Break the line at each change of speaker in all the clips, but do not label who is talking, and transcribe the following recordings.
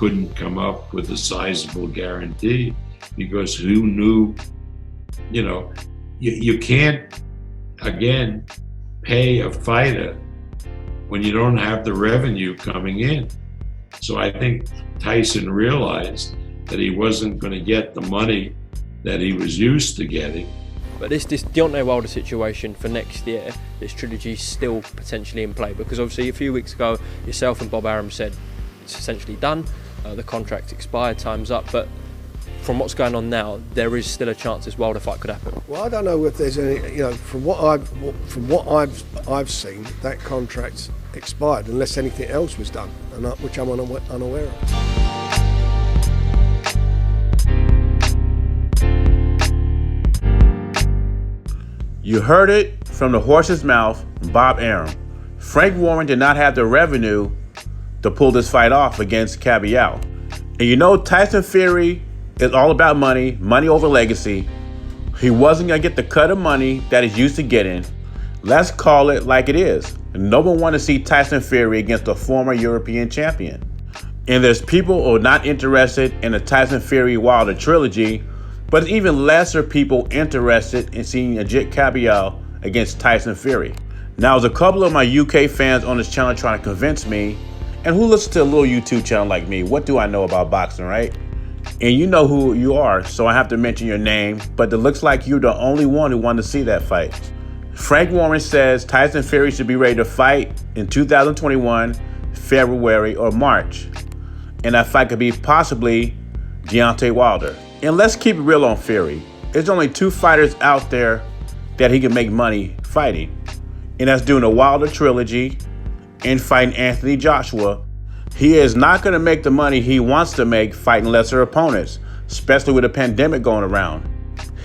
couldn't come up with a sizable guarantee, because who knew, you can't, again, pay a fighter when you don't have the revenue coming in. So I think Tyson realized that he wasn't going to get the money that he was used to getting.
But this Deontay Wilder situation for next year, this trilogy is still potentially in play, because obviously a few weeks ago yourself and Bob Arum said it's essentially done, the contract's expired, time's up, but from what's going on now, there is still a chance this Wilder fight could happen.
Well, I don't know if there's any, from what I've seen, that contract's expired unless anything else was done, which I'm unaware of.
You heard it from the horse's mouth, Bob Arum. Frank Warren did not have the revenue to pull this fight off against Caballero. And Tyson Fury is all about money over legacy. He wasn't going to get the cut of money that he's used to getting. Let's call it like it is. No one wants to see Tyson Fury against a former European champion. And there's people who are not interested in the Tyson Fury Wilder trilogy, but even lesser people interested in seeing Ajit Caballero against Tyson Fury. Now, there's a couple of my UK fans on this channel trying to convince me, and who listens to a little YouTube channel like me, what do I know about boxing, right? And you know who you are, so I have to mention your name, but it looks like you're the only one who wanted to see that fight. Frank Warren says Tyson Fury should be ready to fight in 2021, February or March. And that fight could be possibly Deontay Wilder. And let's keep it real on Fury. There's only two fighters out there that he can make money fighting. And that's doing the Wilder trilogy and fighting Anthony Joshua. He is not going to make the money he wants to make fighting lesser opponents, especially with the pandemic going around.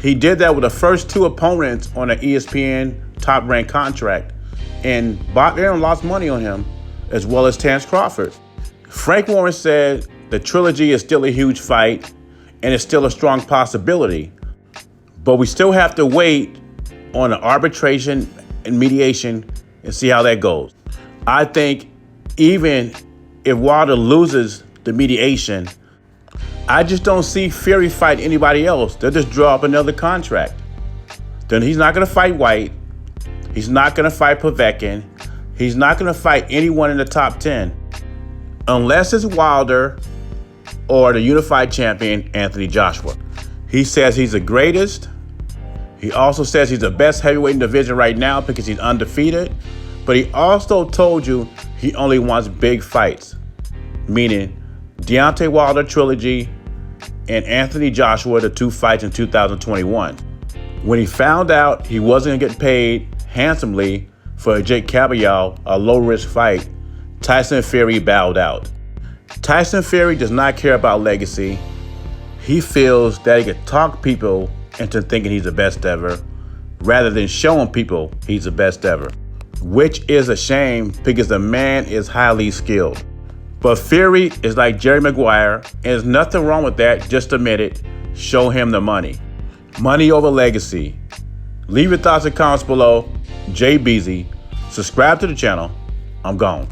He did that with the first two opponents on an ESPN top-ranked contract, and Bob Arum lost money on him, as well as Terence Crawford. Frank Warren said the trilogy is still a huge fight, and it's still a strong possibility. But we still have to wait on the arbitration and mediation and see how that goes. I think even if Wilder loses the mediation, I just don't see Fury fight anybody else. They'll just draw up another contract. Then he's not going to fight White. He's not going to fight Povetkin. He's not going to fight anyone in the top 10 unless it's Wilder or the unified champion, Anthony Joshua. He says he's the greatest. He also says he's the best heavyweight in the division right now because he's undefeated. But he also told you he only wants big fights, meaning Deontay Wilder trilogy and Anthony Joshua, the two fights in 2021. When he found out he wasn't going to get paid handsomely for Ajit Caballero, a low-risk fight, Tyson Fury bowed out. Tyson Fury does not care about legacy. He feels that he could talk people into thinking he's the best ever, rather than showing people he's the best ever, which is a shame because the man is highly skilled. But Fury is like Jerry Maguire, and there's nothing wrong with that. Just admit it. Show him the money. Money over legacy. Leave your thoughts and comments below. Jay Beasy. Subscribe to the channel. I'm gone.